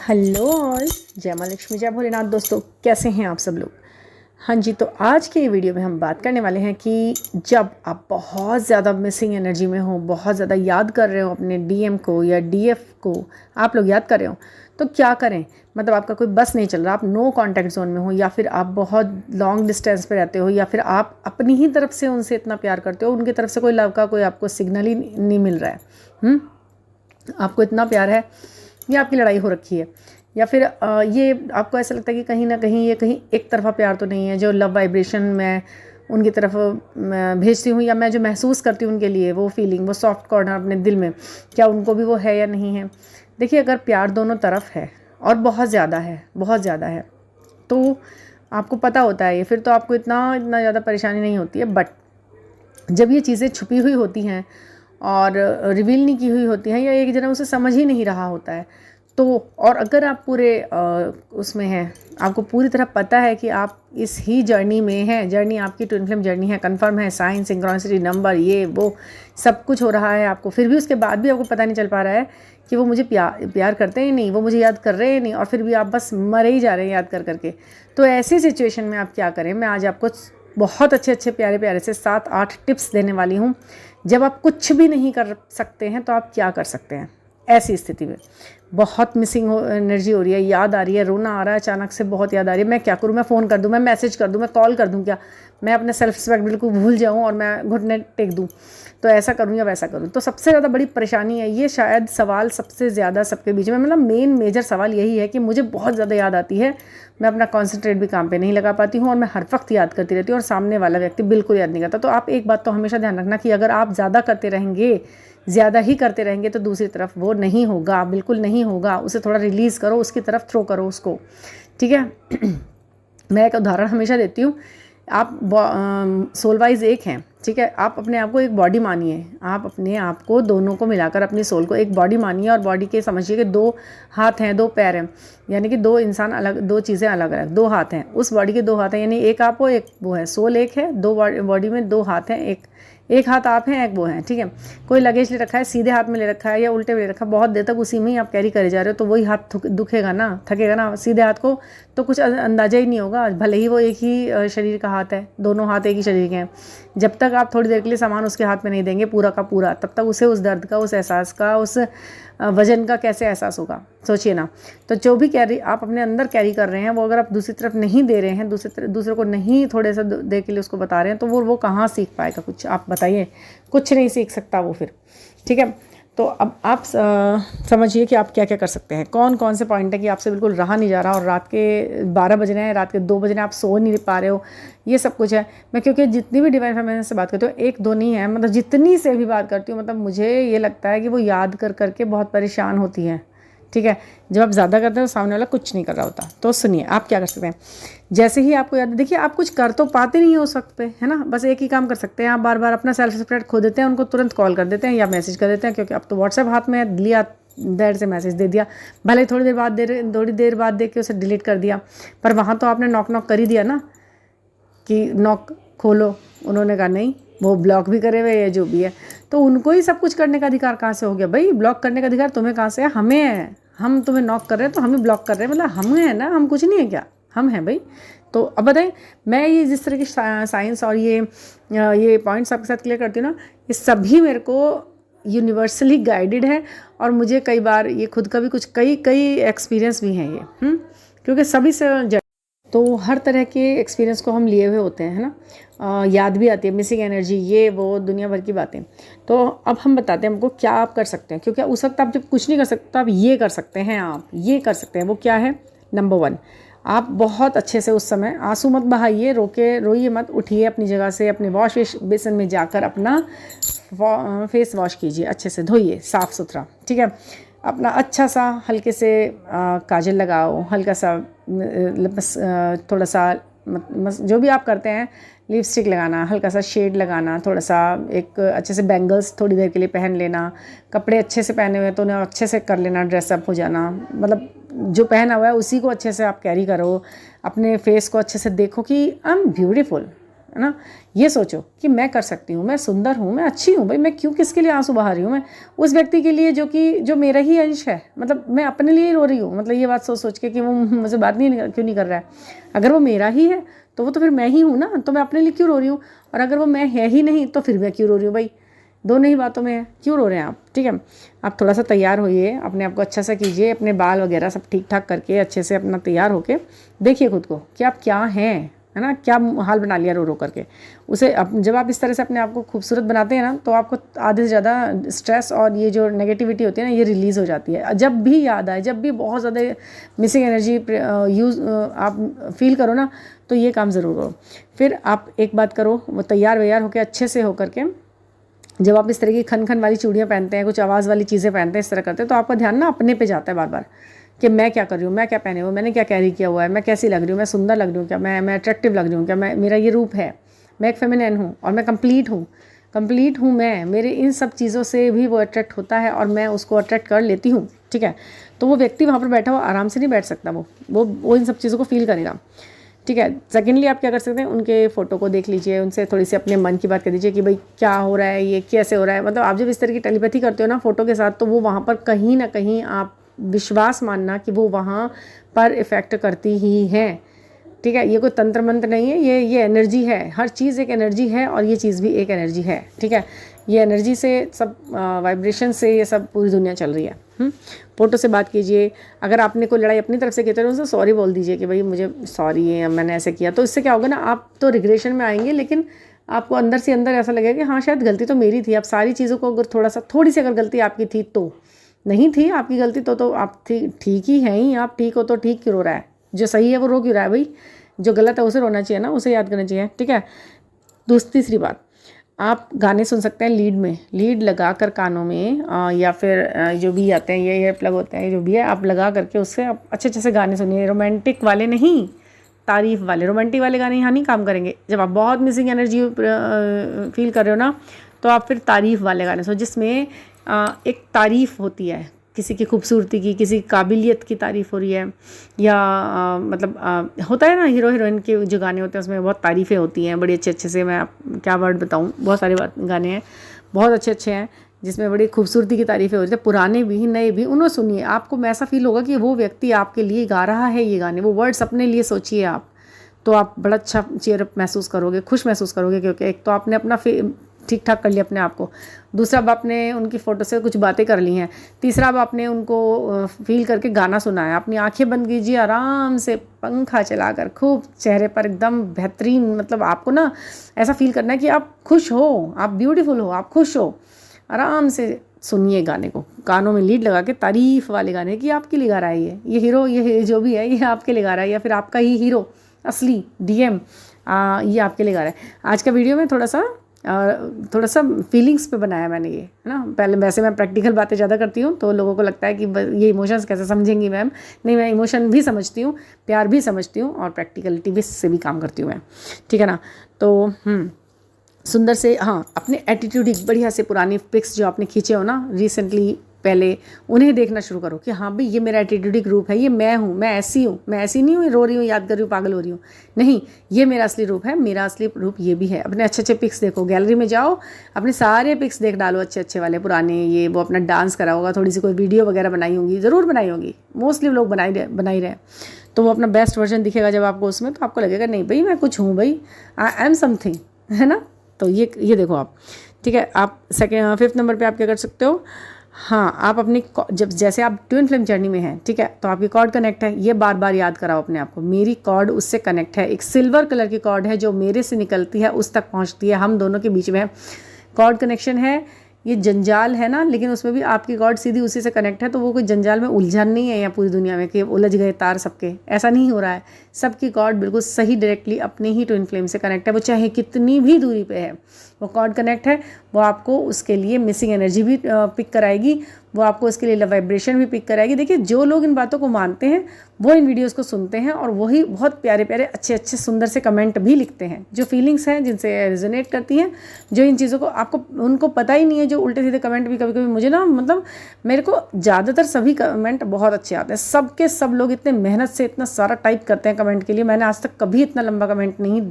Hello all, जय माँ लक्ष्मी, जय भोलेनाथ। दोस्तों, कैसे हैं आप सब लोग? हाँ जी, तो आज के वीडियो में हम बात करने वाले हैं कि जब आप बहुत ज़्यादा मिसिंग एनर्जी में हो, बहुत ज़्यादा याद कर रहे हो अपने डीएम को या डीएफ को, आप लोग याद कर रहे हो तो क्या करें। मतलब आपका कोई बस नहीं चल रहा, आप नो कांटेक्ट जोन में हो, या फिर आप बहुत लॉन्ग डिस्टेंस पे रहते हो, या फिर आप अपनी ही तरफ से उनसे इतना प्यार करते हो, उनकी तरफ से कोई लव का कोई आपको सिग्नल ही नहीं मिल रहा है। आपको इतना प्यार है या आपकी लड़ाई हो रखी है, या फिर ये आपको ऐसा लगता है कि कहीं ना कहीं ये कहीं एक तरफा प्यार तो नहीं है, जो लव वाइब्रेशन मैं उनकी तरफ भेजती हूँ या मैं जो महसूस करती हूँ उनके लिए, वो फीलिंग, वो सॉफ्ट कॉर्नर अपने दिल में, क्या उनको भी वो है या नहीं है। देखिए, अगर प्यार दोनों तरफ है और बहुत ज़्यादा है, बहुत ज़्यादा है, तो आपको पता होता है ये, फिर तो आपको इतना इतना ज़्यादा परेशानी नहीं होती है। बट जब ये चीज़ें छुपी हुई होती हैं और रिवील नहीं की हुई होती हैं, या एक जना उसे समझ ही नहीं रहा होता है, तो और अगर आप पूरे उसमें हैं, आपको पूरी तरह पता है कि आप इस ही जर्नी में हैं, जर्नी आपकी ट्विन फ्लेम जर्नी है, कंफर्म है, साइन, सिंक्रोनिसिटी, नंबर, ये वो सब कुछ हो रहा है आपको, फिर भी उसके बाद भी आपको पता नहीं चल पा रहा है कि वो मुझे प्यार करते हैं नहीं, वो मुझे याद कर रहे हैं नहीं, और फिर भी आप बस मरे ही जा रहे हैं याद कर करके। तो ऐसी सिचुएशन में आप क्या करें? मैं आज आपको बहुत अच्छे अच्छे प्यारे प्यारे से 7-8 टिप्स देने वाली हूँ। जब आप कुछ भी नहीं कर सकते हैं तो आप क्या कर सकते हैं ऐसी स्थिति में। बहुत मिसिंग एनर्जी हो रही है, याद आ रही है, रोना आ रहा है, अचानक से बहुत याद आ रही है, मैं क्या करूँ? मैं फ़ोन कर दूँ, मैं मैसेज कर दूँ, मैं कॉल कर दूँ, क्या मैं अपने सेल्फ रिस्पेक्ट बिल्कुल भूल जाऊँ और मैं घुटने टेक दूँ? तो ऐसा करूँ या वैसा करूँ? तो सबसे ज़्यादा बड़ी परेशानी है ये, शायद सवाल सबसे ज़्यादा सबके बीच में, मतलब मेन मेजर सवाल यही है कि मुझे बहुत ज़्यादा याद आती है, मैं अपना कॉन्सेंट्रेट भी काम पे नहीं लगा पाती हूँ और मैं हर वक्त याद करती रहती हूँ और सामने वाला व्यक्ति बिल्कुल याद नहीं करता। तो आप एक बात तो हमेशा ध्यान रखना कि अगर आप ज़्यादा करते रहेंगे, ज़्यादा ही करते रहेंगे, तो दूसरी तरफ वो नहीं होगा, बिल्कुल नहीं होगा। उसे थोड़ा रिलीज़ करो, उसकी तरफ थ्रो करो उसको, ठीक है। मैं एक उदाहरण हमेशा देती हूँ। आप सोल वाइज एक हैं, ठीक है। आप अपने आप को एक बॉडी मानिए, आप अपने आप को दोनों को मिलाकर अपनी सोल को एक बॉडी मानिए, और बॉडी के समझिए कि 2 हाथ हैं, 2 पैर हैं, यानी कि 2 इंसान अलग, 2 चीज़ें अलग अलग, 2 हाथ हैं, उस बॉडी के 2 हाथ हैं, यानी एक आप हो, एक वो है। सोल एक है, 2 बॉडी में 2 हाथ हैं, एक हाथ आप हैं, एक वो हैं, ठीक है। कोई लगेज ले रखा है, सीधे हाथ में ले रखा है या उल्टे ले रखा है, बहुत देर तक उसी में ही आप कैरी करे जा रहे हो, तो वही हाथ दुखेगा ना, थकेगा ना। सीधे हाथ को तो कुछ अंदाजा ही नहीं होगा, भले ही वो एक ही शरीर का हाथ है, दोनों हाथ एक ही शरीर के हैं। जब तक आप थोड़ी देर के लिए सामान उसके हाथ में नहीं देंगे पूरा का पूरा, तब तक उसे उस दर्द का, उस एहसास का, उस वजन का कैसे एहसास होगा, सोचिए ना। तो जो भी कैरी आप अपने अंदर कैरी कर रहे हैं, वो अगर आप दूसरी तरफ नहीं दे रहे हैं, दूसरे को नहीं थोड़े सा देर के लिए उसको बता रहे हैं, तो वो कहाँ सीख पाएगा कुछ? आप बताइए, कुछ नहीं सीख सकता वो फिर, ठीक है। तो अब आप समझिए कि आप क्या क्या कर सकते हैं, कौन कौन से पॉइंट है कि आपसे बिल्कुल रहा नहीं जा रहा, और रात के 12 बज रहे हैं, रात के 2 बज रहे हैं, आप सो नहीं पा रहे हो, ये सब कुछ है। मैं क्योंकि जितनी भी डिवाइन फेमिनिन से बात करती हूँ, 1-2 नहीं है, मतलब जितनी से भी बात करती हूँ, मतलब मुझे ये लगता है कि वो याद कर करके बहुत परेशान होती हैं, ठीक है। जब आप ज़्यादा करते हैं तो सामने वाला कुछ नहीं कर रहा होता। तो सुनिए, आप क्या कर सकते हैं। जैसे ही आपको याद, देखिए आप कुछ कर तो पाते नहीं हो उस वक्त पे, है ना। बस एक ही काम कर सकते हैं, आप बार बार अपना सेल्फ रिस्पेक्ट खो देते हैं, उनको तुरंत कॉल कर देते हैं या मैसेज कर देते हैं, क्योंकि अब तो व्हाट्सएप हाथ में है, लिया देर से मैसेज दे दिया, भले थोड़ी देर बाद देख के उसे डिलीट कर दिया, पर वहाँ तो आपने नॉक कर ही दिया ना कि नॉक खोलो। उन्होंने कहा नहीं, वो ब्लॉक भी करे हुए या जो भी है, तो उनको ही सब कुछ करने का अधिकार कहाँ से हो गया भाई? ब्लॉक करने का अधिकार तुम्हें कहाँ से है? हमें है। हम तुम्हें नॉक कर रहे हैं तो हमें ब्लॉक कर रहे हैं, मतलब हम हैं ना, हम कुछ नहीं है क्या? हम हैं भाई। तो अब बताइए, मैं ये जिस तरह की साइंस और ये पॉइंट्स आपके साथ क्लियर करती हूँ ना, ये सभी मेरे को यूनिवर्सली गाइडेड है, और मुझे कई बार ये खुद का भी कुछ कई एक्सपीरियंस भी हैं ये, क्योंकि सभी से तो हर तरह के एक्सपीरियंस को हम लिए हुए होते हैं, है ना। याद भी आती है, मिसिंग एनर्जी, ये वो दुनिया भर की बातें। तो अब हम बताते हैं हमको क्या आप कर सकते हैं, क्योंकि उस वक्त आप जब कुछ नहीं कर सकते, तो आप ये कर सकते हैं, आप ये कर सकते हैं। वो क्या है? नंबर 1, आप बहुत अच्छे से उस समय आंसू मत बहाइए, रोइए मत, उठिए अपनी जगह से, अपने वॉश बेसिन में जाकर अपना फेस वॉश कीजिए, अच्छे से धोइए, साफ़ सुथरा, ठीक है। अपना अच्छा सा हल्के से काजल लगाओ, हल्का सा बस थोड़ा सा जो भी आप करते हैं, लिपस्टिक लगाना, हल्का सा शेड लगाना, थोड़ा सा एक अच्छे से बैंगल्स थोड़ी देर के लिए पहन लेना, कपड़े अच्छे से पहने हुए तो उन्हें अच्छे से कर लेना, ड्रेसअप हो जाना, मतलब जो पहना हुआ है उसी को अच्छे से आप कैरी करो, अपने फेस को अच्छे से देखो कि आई एम ब्यूटीफुल, है ना। ये सोचो कि मैं कर सकती हूँ, मैं सुंदर हूँ, मैं अच्छी हूँ भाई, मैं क्यों किसके लिए आंसू बहा रही हूँ, मैं उस व्यक्ति के लिए जो मेरा ही अंश है, मतलब मैं अपने लिए ही रो रही हूँ, मतलब ये बात सोच सोच के कि वो मुझसे बात क्यों नहीं कर रहा है। अगर वो मेरा ही है तो वो तो फिर मैं ही हूँ ना, तो मैं अपने लिए क्यों रो रही हूँ। और अगर वो मैं है ही नहीं तो फिर मैं क्यों रो रही हूँ भाई, दोनों ही बातों में है, क्यों रो रहे हैं आप। ठीक है, आप थोड़ा सा तैयार होइए, अपने आप को अच्छा सा कीजिए, अपने बाल वगैरह सब ठीक ठाक करके अच्छे से अपना तैयार होके देखिए खुद को कि आप क्या हैं, है ना, क्या हाल बना लिया रो रो करके उसे। जब आप इस तरह से अपने आप को खूबसूरत बनाते हैं ना, तो आपको आधे से ज़्यादा स्ट्रेस और ये जो नेगेटिविटी होती है ना, ये रिलीज़ हो जाती है। जब भी याद आए, जब भी बहुत ज़्यादा मिसिंग एनर्जी आप फील करो ना, तो ये काम ज़रूर करो। फिर आप एक बात करो, वो तैयार वैयार होकर अच्छे से होकर के जब आप इस तरह की खन खन वाली चूड़ियाँ पहनते हैं, कुछ आवाज़ वाली चीज़ें पहनते हैं, इस तरह करते हैं, तो आपका ध्यान ना अपने पे जाता है बार बार कि मैं क्या कर रही हूँ, मैं क्या पहने हुआ, मैंने क्या कैरी किया हुआ है, मैं कैसी लग रही हूँ, मैं सुंदर लग रही हूँ क्या, मैं अट्रैक्टिव लग रही हूँ क्या, मेरा ये रूप है, मैं एक फेमिनिन हूँ और मैं कंप्लीट हूँ मैं, मेरे इन सब चीज़ों से भी वो अट्रैक्ट होता है और मैं उसको अट्रैक्ट कर लेती हूँ। ठीक है, तो वो व्यक्ति वहाँ पर बैठा हुआ आराम से नहीं बैठ सकता, वो इन सब चीज़ों को फील करेगा। ठीक है, सेकेंडली आप क्या कर सकते हैं, उनके फ़ोटो को देख लीजिए, उनसे थोड़ी सी अपने मन की बात कर दीजिए कि भाई क्या हो रहा है, ये कैसे हो रहा है। मतलब आप जब इस तरह की टेलीपैथी करते हो ना फ़ोटो के साथ, तो वो वहाँ पर कहीं ना कहीं आप विश्वास मानना कि वो वहाँ पर इफ़ेक्ट करती ही हैं। ठीक है, ये कोई तंत्र मंत्र नहीं है, ये एनर्जी है, हर चीज़ एक एनर्जी है और ये चीज़ भी एक एनर्जी है। ठीक है, ये एनर्जी से सब वाइब्रेशन से ये सब पूरी दुनिया चल रही है। फ़ोटो से बात कीजिए, अगर आपने कोई लड़ाई अपनी तरफ से की तो उनसे सॉरी बोल दीजिए कि भाई मुझे सॉरी है, मैंने ऐसे किया। तो इससे क्या होगा ना, आप तो रिग्रेशन में आएंगे, लेकिन आपको अंदर से अंदर ऐसा लगेगा कि हाँ शायद गलती तो मेरी थी। आप सारी चीज़ों को अगर थोड़ी सी अगर गलती आपकी थी, तो नहीं थी आपकी गलती तो आप ठीक ही हैं ही, आप ठीक हो तो ठीक क्यों रो रहा है, जो सही है वो रो क्यों रहा है भाई, जो गलत है उसे रोना चाहिए ना, उसे याद करना चाहिए। ठीक है, तीसरी बात, आप गाने सुन सकते हैं लीड लगा कर कानों में, या फिर जो भी आते हैं ये ईयर प्लग होते हैं, जो भी है आप लगा करके उससे आप अच्छे से गाने सुनिए। रोमांटिक वाले नहीं, तारीफ वाले। रोमांटिक वाले गाने यहाँ नहीं काम करेंगे। जब आप बहुत मिसिंग एनर्जी फील कर रहे हो ना, तो आप फिर तारीफ वाले गाने सुनो, जिसमें एक तारीफ होती है किसी की खूबसूरती की, किसी काबिलियत की तारीफ़ हो रही है, या मतलब होता है ना हीरो हीरोइन के जो गाने होते हैं उसमें बहुत तारीफ़ें होती हैं बड़ी अच्छे से। मैं क्या वर्ड बताऊँ, बहुत सारे गाने हैं बहुत अच्छे हैं जिसमें बड़ी खूबसूरती की तारीफ़ें हो रही है, पुराने भी नए भी। उन्हें सुनिए, आपको ऐसा फील होगा कि वो व्यक्ति आपके लिए गा रहा है ये गाने, वो वर्ड्स अपने लिए सोचिए आप, तो आप बड़ा अच्छा चेयर अप महसूस करोगे, खुश महसूस करोगे, क्योंकि एक तो आपने अपना ठीक ठाक कर लिया अपने आप को, दूसरा अब आपने उनकी फ़ोटो से कुछ बातें कर ली हैं, तीसरा अब आपने उनको फील करके गाना सुना है। अपनी आंखें बंद कीजिए, आराम से पंखा चलाकर खूब चेहरे पर एकदम बेहतरीन, मतलब आपको ना ऐसा फील करना है कि आप खुश हो, आप ब्यूटीफुल हो, आप खुश हो। आराम से सुनिए गाने को, कानों में लीड लगा के, तारीफ वाले गाने की आपके लिए गा रहा है ये हीरो, ये जो भी है ये आपके लिए गा रहा है, या फिर आपका ही हीरो असली डीएम ये आपके लिए गा रहा है। आज का वीडियो में थोड़ा सा फीलिंग्स पे बनाया मैंने ये, है ना। पहले वैसे मैं प्रैक्टिकल बातें ज़्यादा करती हूँ तो लोगों को लगता है कि ये इमोशंस कैसे समझेंगी मैम। नहीं, मैं इमोशन भी समझती हूँ, प्यार भी समझती हूँ और प्रैक्टिकलिटी भी से भी काम करती हूँ मैं। ठीक है ना। तो सुंदर से, हाँ, अपने एटीट्यूड एक बढ़िया से पुरानी पिक्स जो आपने खींचे हो ना रिसेंटली, पहले उन्हें देखना शुरू करो कि हाँ भाई ये मेरा एटीट्यूडिक रूप है, ये मैं हूँ, मैं ऐसी हूँ, मैं ऐसी नहीं हूँ रो रही हूँ, याद कर रही हूँ, पागल हो रही हूँ, नहीं, ये मेरा असली रूप है, मेरा असली रूप ये भी है। अपने अच्छे पिक्स देखो, गैलरी में जाओ, अपने सारे पिक्स देख डालो अच्छे वाले पुराने, ये वो अपना डांस करा होगा, थोड़ी सी कोई वीडियो वगैरह बनाई होंगी, ज़रूर बनाई होंगी, मोस्टली लोग बना ही रहे, तो वो अपना बेस्ट वर्जन दिखेगा जब आपको उसमें, तो आपको लगेगा नहीं भाई मैं कुछ हूँ, भाई आई एम समथिंग, है ना। तो ये देखो आप। ठीक है, आप फिफ्थ नंबर पे आप क्या कर सकते हो, हाँ, आप अपनी जैसे आप ट्विन फ्लेम जर्नी में हैं, ठीक है, तो आपकी कॉर्ड कनेक्ट है, ये बार बार याद कराओ अपने आप को, मेरी कॉर्ड उससे कनेक्ट है, एक सिल्वर कलर की कॉर्ड है जो मेरे से निकलती है उस तक पहुंचती है, हम दोनों के बीच में कॉर्ड कनेक्शन है। ये जंजाल है ना, लेकिन उसमें भी आपकी कॉर्ड सीधी उसी से कनेक्ट है, तो वो कोई जंजाल में उलझन नहीं है यहाँ पूरी दुनिया में कि उलझ गए तार सबके, ऐसा नहीं हो रहा है। सबकी कॉर्ड बिल्कुल सही डायरेक्टली अपने ही ट्विन फ्लेम से कनेक्ट है, वो चाहे कितनी भी दूरी पे है, वो कॉर्ड कनेक्ट है, वो आपको उसके लिए मिसिंग एनर्जी भी पिक कराएगी, वो आपको इसके लिए वाइब्रेशन भी पिक कराएगी। देखिए, जो लोग इन बातों को मानते हैं वो इन वीडियोस को सुनते हैं और वही बहुत प्यारे प्यारे अच्छे अच्छे सुंदर से कमेंट भी लिखते हैं, जो फीलिंग्स हैं जिनसे रेजोनेट करती हैं, जो इन चीज़ों को आपको उनको पता ही नहीं है, जो उल्टे सीधे कमेंट भी कभी कभी मुझे ना मतलब मेरे को ज़्यादातर सभी कमेंट बहुत अच्छे आते हैं, सबके सब लोग इतने मेहनत से इतना सारा टाइप करते हैं कमेंट के लिए। मैंने आज तक कभी इतना लंबा कमेंट नहीं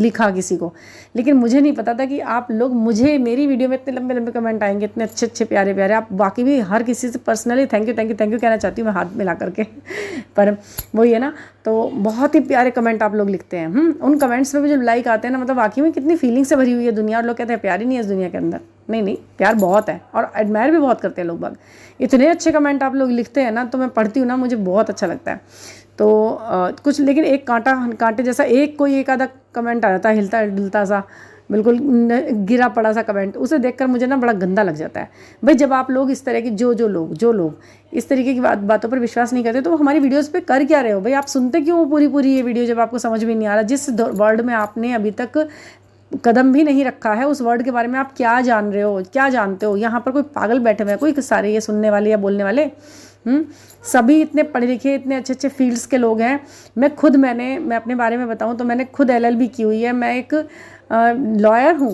लिखा किसी को, लेकिन मुझे नहीं पता था कि आप लोग मुझे मेरी वीडियो में इतने लंबे लंबे कमेंट आएंगे, इतने अच्छे अच्छे प्यारे प्यारे। आप बाकी भी हर किसी से personally thank you thank you thank you कहना चाहती हूँ मैं हाथ मिला करके पर वही है ना, तो बहुत ही प्यारे कमेंट आप लोग लिखते हैं। उन कमेंट्स पे भी जो लाइक आते हैं ना, मतलब वाकई में कितनी फीलिंग से भरी हुई है दुनिया। और लोग कहते हैं प्यार ही नहीं है इस दुनिया के अंदर। नहीं नहीं, प्यार बहुत है और एडमायर भी बहुत करते हैं लोग बाग। इतने अच्छे कमेंट आप लोग लिखते हैं ना, तो मैं पढ़ती हूँ ना, मुझे बहुत अच्छा लगता है। तो कुछ लेकिन एक कांटे जैसा कोई एक आधा कमेंट आ जाता है हिलता डुलता सा, बिल्कुल गिरा पड़ा सा कमेंट, उसे देखकर मुझे ना बड़ा गंदा लग जाता है। भाई जब आप लोग इस तरह की जो लोग इस तरीके की बातों पर विश्वास नहीं करते, तो हमारी वीडियोस पे कर क्या रहे हो भाई? आप सुनते क्यों पूरी ये वीडियो जब आपको समझ में नहीं आ रहा? जिस वर्ड में आपने अभी तक कदम भी नहीं रखा है, उस वर्ड के बारे में आप क्या जान रहे हो, क्या जानते हो? यहाँ पर कोई पागल बैठे हुए हैं, कोई सारे ये सुनने वाले या बोलने वाले सभी इतने पढ़े लिखे इतने अच्छे अच्छे फील्ड्स के लोग हैं। मैं अपने बारे में बताऊं तो मैंने खुद LLB की हुई है, मैं एक लॉयर हूँ,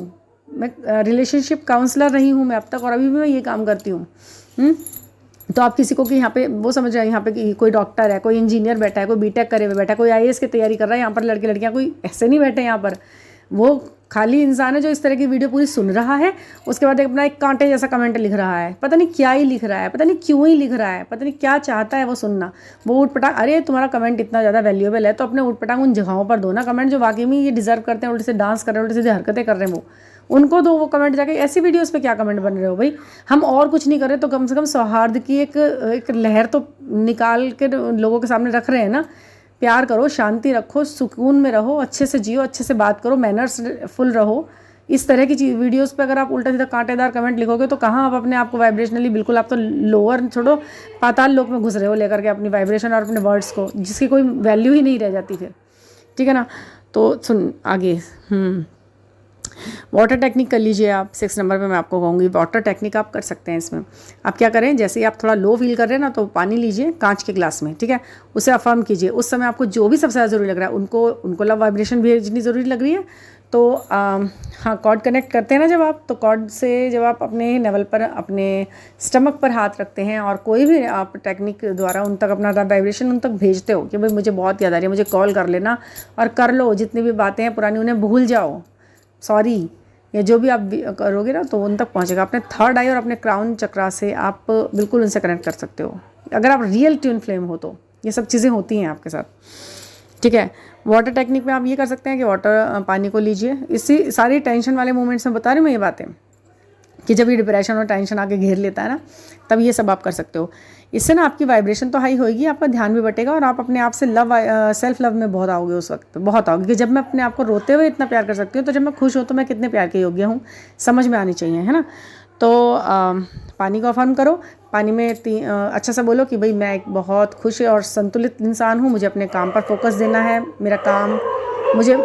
मैं रिलेशनशिप काउंसलर रही हूँ मैं अब तक, और अभी भी मैं ये काम करती हूँ। तो आप किसी को कि यहाँ पे वो समझ रहे हैं यहाँ पे कि कोई डॉक्टर है, कोई इंजीनियर बैठा है, कोई बीटेक करे हुए बैठा है, कोई IAS की तैयारी कर रहा है, यहाँ पर लड़के लड़कियाँ कोई ऐसे नहीं बैठे यहाँ पर। वो खाली इंसान है जो इस तरह की वीडियो पूरी सुन रहा है, उसके बाद अपना एक कांटे जैसा कमेंट लिख रहा है, पता नहीं क्या ही लिख रहा है, पता नहीं क्यों ही लिख रहा है, पता नहीं क्या चाहता है वो सुनना। वो उठपटांग, अरे तुम्हारा कमेंट इतना ज़्यादा वैल्यूएबल है तो अपने उठपटांग उन जगहों पर दो ना कमेंट जो वाकई में ये डिजर्व करते हैं, उल्टे से डांस कर रहे हैं, उल्टे सीधे हरकतें कर रहे हैं, वो उनको दो वो कमेंट जाके। ऐसी वीडियोस पे क्या कमेंट बन रहे हो भाई? हम और कुछ नहीं कर रहे तो कम से कम सौहार्द की एक लहर तो निकाल के लोगों के सामने रख रहे हैं ना। प्यार करो, शांति रखो, सुकून में रहो, अच्छे से जियो, अच्छे से बात करो, मैनर्स फुल रहो। इस तरह की वीडियोस पे अगर आप उल्टा सीधा कांटेदार कमेंट लिखोगे तो कहाँ आप अपने आप को वाइब्रेशनली, बिल्कुल आप तो लोअर छोड़ो पाताल लोक में घुस रहे हो लेकर के अपनी वाइब्रेशन और अपने वर्ड्स को, जिसकी कोई वैल्यू ही नहीं रह जाती फिर। ठीक है ना? तो सुन आगे। वाटर टेक्निक कर लीजिए आप। 6 नंबर पे मैं आपको कहूँगी वाटर टेक्निक आप कर सकते हैं। इसमें आप क्या करें, जैसे ही आप थोड़ा लो फील कर रहे हैं ना, तो पानी लीजिए कांच के ग्लास में, ठीक है, उसे अफर्म कीजिए। उस समय आपको जो भी सबसे ज़्यादा ज़रूरी लग रहा है, उनको लव वाइब्रेशन भेजनी ज़रूरी लग रही है, तो हाँ कॉर्ड कनेक्ट करते हैं ना जब आप, तो कॉर्ड से जब आप अपने नेवल पर, अपने स्टमक पर हाथ रखते हैं और कोई भी आप टेक्निक द्वारा उन तक अपना वाइब्रेशन उन तक भेजते हो कि भाई मुझे बहुत याद आ रही है, मुझे कॉल कर लेना, और कर लो, जितनी भी बातें हैं पुरानी उन्हें भूल जाओ, सॉरी, या जो भी आप करोगे ना तो उन तक पहुंचेगा। अपने थर्ड आई और अपने क्राउन चक्रा से आप बिल्कुल उनसे कनेक्ट कर सकते हो, अगर आप रियल ट्विन फ्लेम हो तो। ये सब चीज़ें होती हैं आपके साथ, ठीक है। वाटर टेक्निक में आप ये कर सकते हैं कि पानी को लीजिए। इसी सारी टेंशन वाले मोमेंट्स में बता रही हूँ मैं ये बातें, कि जब ये डिप्रेशन और टेंशन आके घेर लेता है ना, तब ये सब आप कर सकते हो। इससे ना आपकी वाइब्रेशन तो हाई होगी, आपका ध्यान भी बटेगा और आप अपने आप से सेल्फ लव में बहुत आओगे उस वक्त, बहुत आओगे कि जब मैं अपने आप को रोते हुए इतना प्यार कर सकती हूँ, तो जब मैं खुश हूँ तो मैं कितने प्यार के योग्य हूँ, समझ में आनी चाहिए, है ना। तो पानी को अफर्म करो, पानी में अच्छा सा बोलो कि भाई मैं एक बहुत खुश और संतुलित इंसान हूँ, मुझे अपने काम पर फोकस देना है, मेरा काम मुझे।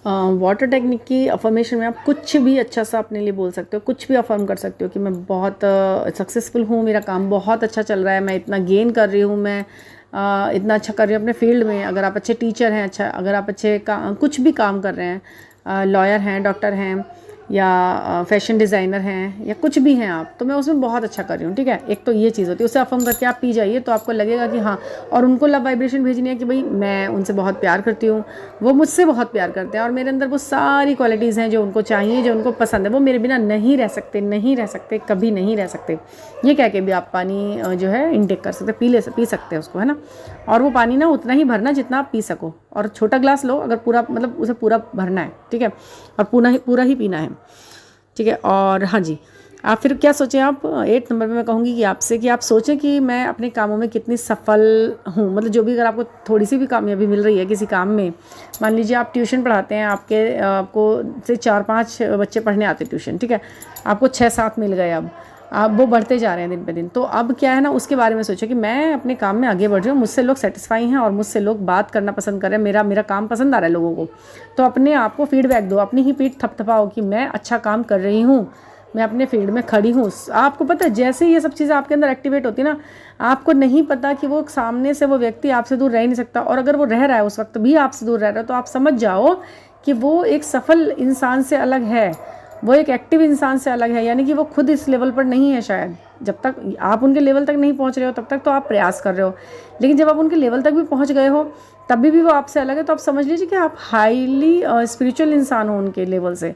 वाटर टेक्निक की अफर्मेशन में आप कुछ भी अच्छा सा अपने लिए बोल सकते हो, कुछ भी अफर्म कर सकते हो कि मैं बहुत सक्सेसफुल हूँ, मेरा काम बहुत अच्छा चल रहा है, मैं इतना गेन कर रही हूँ, मैं इतना अच्छा कर रही हूँ अपने फील्ड में। अगर आप अच्छे टीचर हैं, अच्छा अगर आप अच्छे कुछ भी काम कर रहे हैं, लॉयर हैं, डॉक्टर हैं, या फैशन डिज़ाइनर हैं, या कुछ भी हैं आप, तो मैं उसमें बहुत अच्छा कर रही हूँ, ठीक है। एक तो ये चीज़ होती है, उसे अफर्म करके आप पी जाइए, तो आपको लगेगा कि हाँ, और उनको लव वाइब्रेशन भेजनी है कि भाई मैं उनसे बहुत प्यार करती हूँ, वो मुझसे बहुत प्यार करते हैं, और मेरे अंदर वो सारी क्वालिटीज़ हैं जो उनको चाहिए, जो उनको पसंद है, वो मेरे बिना नहीं रह सकते, कभी नहीं रह सकते। ये कह के भी आप पानी जो है इनटेक कर सकते, पी सकते हैं उसको, है ना। और वो पानी ना उतना ही भरना जितना आप पी सको, और छोटा ग्लास लो अगर पूरा, मतलब उसे पूरा भरना है, ठीक है, और पूरा ही पीना है, ठीक है। और हाँ जी, आप फिर क्या सोचें, आप 8 नंबर पे मैं कहूँगी कि आपसे कि आप सोचें कि मैं अपने कामों में कितनी सफल हूँ। मतलब जो भी, अगर आपको थोड़ी सी भी कामयाबी मिल रही है किसी काम में, मान लीजिए आप ट्यूशन पढ़ाते हैं, आपको से 4-5 बच्चे पढ़ने आते ट्यूशन, ठीक है, आपको 6-7 मिल गए, अब आप वो बढ़ते जा रहे हैं दिन पे दिन। तो अब क्या है ना, उसके बारे में सोचो कि मैं अपने काम में आगे बढ़ रही हूँ, मुझसे लोग सेटिस्फाई हैं और मुझसे लोग बात करना पसंद कर रहे हैं, मेरा काम पसंद आ रहा है लोगों को। तो अपने आप को फीडबैक दो, अपनी ही पीठ थपथपाओ कि मैं अच्छा काम कर रही हूँ, मैं अपने फील्ड में खड़ी हूँ। आपको पता है जैसे ही ये सब चीज़ें आपके अंदर एक्टिवेट होती है ना, आपको नहीं पता कि वो सामने से वो व्यक्ति आपसे दूर रह नहीं सकता, और अगर वो रह रहा है उस वक्त भी आपसे दूर रह रहा है, तो आप समझ जाओ कि वो एक सफल इंसान से अलग है, वो एक एक्टिव इंसान से अलग है। यानी कि वो खुद इस लेवल पर नहीं है शायद। जब तक आप उनके लेवल तक नहीं पहुंच रहे हो तब तक तो आप प्रयास कर रहे हो, लेकिन जब आप उनके लेवल तक भी पहुंच गए हो तभी भी वो आपसे अलग है, तो आप समझ लीजिए कि आप हाईली स्पिरिचुअल इंसान हो उनके लेवल से।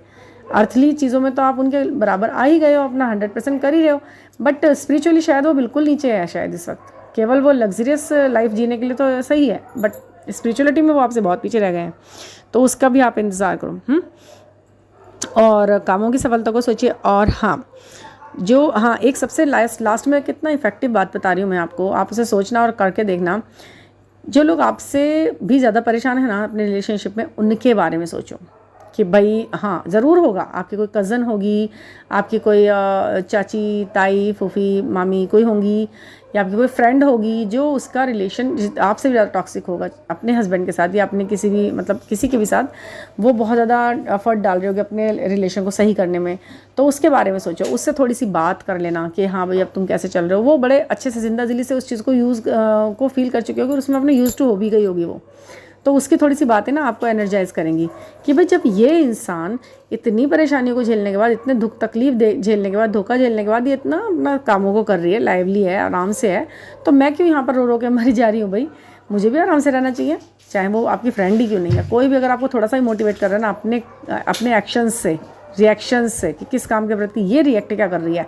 अर्थली चीज़ों में तो आप उनके बराबर आ ही गए हो, अपना 100% कर ही रहे हो, बट स्पिरिचुअली शायद वो बिल्कुल नीचे है शायद इस वक्त। केवल वो लग्जरियस लाइफ जीने के लिए तो सही है, बट स्पिरिचुअलिटी में वो आपसे बहुत पीछे रह गए हैं। तो उसका भी आप इंतज़ार करो। और कामों की सफलता को सोचिए। और हाँ, एक सबसे लास्ट में कितना इफेक्टिव बात बता रही हूँ मैं आपको, आप उसे सोचना और करके देखना। जो लोग आपसे भी ज़्यादा परेशान है ना अपने रिलेशनशिप में, उनके बारे में सोचो कि भाई हाँ ज़रूर होगा, आपकी कोई कज़न होगी, आपकी कोई चाची, ताई, फूफी, मामी कोई होंगी, या आपकी कोई फ्रेंड होगी जो उसका रिलेशन आपसे भी ज़्यादा टॉक्सिक होगा अपने हस्बैंड के साथ, या अपने किसी भी किसी के भी साथ वो बहुत ज़्यादा एफर्ट डाल रहे होगे अपने रिलेशन को सही करने में। तो उसके बारे में सोचो, उससे थोड़ी सी बात कर लेना कि हाँ भाई अब तुम कैसे चल रहे हो। वो बड़े अच्छे से जिंदा दिली से उस चीज़ को फील कर चुके होगी और उसमें अपने यूज टू हो भी गई होगी वो। तो उसकी थोड़ी सी बातें ना आपको एनर्जाइज करेंगी कि भाई जब ये इंसान इतनी परेशानियों को झेलने के बाद, इतने दुख तकलीफ झेलने के बाद, धोखा झेलने के बाद ये इतना अपना कामों को कर रही है, लाइवली है, आराम से है, तो मैं क्यों यहाँ पर रो रो के मरी जा रही हूँ। भाई मुझे भी आराम से रहना चाहिए, चाहे वो आपकी फ्रेंड ही क्यों नहीं है। कोई भी अगर आपको थोड़ा सा ही मोटिवेट कर रहा है ना अपने एक्शंस से, रिएक्शंस से, कि किस काम के प्रति ये रिएक्ट क्या कर रही है,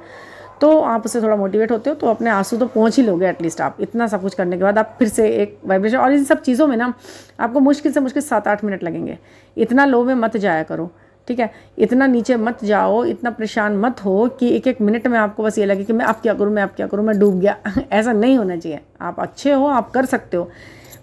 तो आप उससे थोड़ा मोटिवेट होते हो, तो अपने आंसू तो पहुंच ही लोगे एटलीस्ट आप। इतना सब कुछ करने के बाद आप फिर से एक वाइब्रेशन, और इन सब चीज़ों में ना आपको मुश्किल से मुश्किल 7-8 मिनट लगेंगे। इतना लो में मत जाया करो, ठीक है, इतना नीचे मत जाओ, इतना परेशान मत हो कि एक एक मिनट में आपको बस ये लगे कि मैं अब क्या करूँ, मैं अब क्या करूँ, मैं डूब गया। ऐसा नहीं होना चाहिए। आप अच्छे हो, आप कर सकते हो।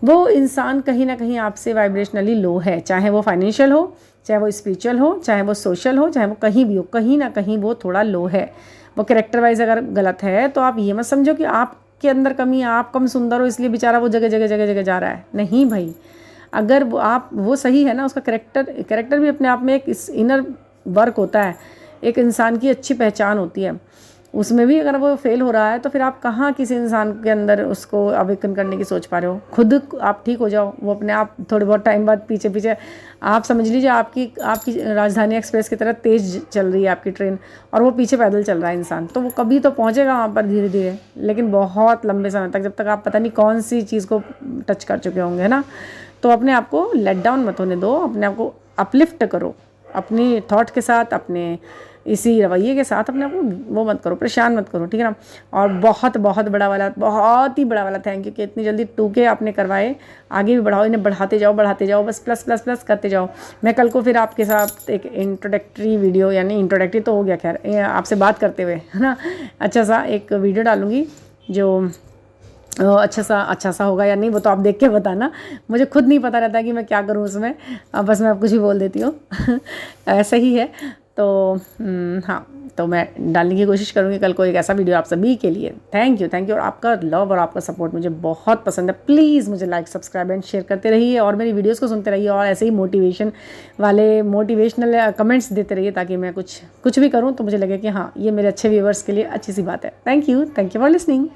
वो इंसान कहीं ना कहीं आपसे वाइब्रेशनली लो है, चाहे वो फाइनेंशियल हो, चाहे वो स्पिरिचुअल हो, चाहे वो सोशल हो, चाहे वो कहीं भी हो, कहीं ना कहीं वो थोड़ा लो है। वो कैरेक्टर वाइज अगर गलत है तो आप ये मत समझो कि आपके अंदर कमी है, आप कम सुंदर हो इसलिए बेचारा वो जगह जगह जगह जगह जा रहा है। नहीं भाई, अगर वो सही है ना, उसका कैरेक्टर भी अपने आप में एक इनर वर्क होता है, एक इंसान की अच्छी पहचान होती है, उसमें भी अगर वो फेल हो रहा है तो फिर आप कहाँ किसी इंसान के अंदर उसको अवेकन करने की सोच पा रहे हो। खुद आप ठीक हो जाओ, वो अपने आप थोड़े बहुत टाइम बाद पीछे पीछे आप समझ लीजिए आपकी राजधानी एक्सप्रेस की तरह तेज़ चल रही है आपकी ट्रेन, और वो पीछे पैदल चल रहा है इंसान, तो वो कभी तो पहुँचेगा वहाँ पर धीरे धीरे, लेकिन बहुत लंबे समय तक, जब तक आप पता नहीं कौन सी चीज़ को टच कर चुके होंगे, है ना। तो अपने आप को लेट डाउन मत होने दो, अपने आप को अपलिफ्ट करो, अपनी थॉट के साथ, अपने इसी रवैये के साथ अपने आप को वो मत करो, परेशान मत करो, ठीक है ना। और बहुत बहुत बड़ा वाला, बहुत ही बड़ा वाला थैंक यू कि इतनी जल्दी 2K आपने करवाए। आगे भी बढ़ाओ, इन्हें बढ़ाते जाओ, बस प्लस प्लस प्लस करते जाओ। मैं कल को फिर आपके साथ एक इंट्रोडक्टरी वीडियो, यानी इंट्रोडक्टरी तो हो गया खैर, आपसे बात करते हुए, है ना, अच्छा सा एक वीडियो डालूंगी जो अच्छा सा होगा या नहीं, वो तो आप देख के बताना। मुझे खुद नहीं पता रहता कि मैं क्या करूँ उसमें, बस मैं आप कुछ भी बोल देती हूँ। ऐसा ही है। तो हाँ, तो मैं डालने की कोशिश करूँगी कल को एक ऐसा वीडियो आप सभी के लिए। थैंक यू, और आपका लव और आपका सपोर्ट मुझे बहुत पसंद है। प्लीज़ मुझे लाइक, सब्सक्राइब एंड शेयर करते रहिए, और मेरी वीडियोस को सुनते रहिए, और ऐसे ही मोटिवेशनल कमेंट्स देते रहिए, ताकि मैं कुछ भी करूँ तो मुझे लगे कि हाँ, ये मेरे अच्छे व्यूवर्स के लिए अच्छी सी बात है। Thank you for listening.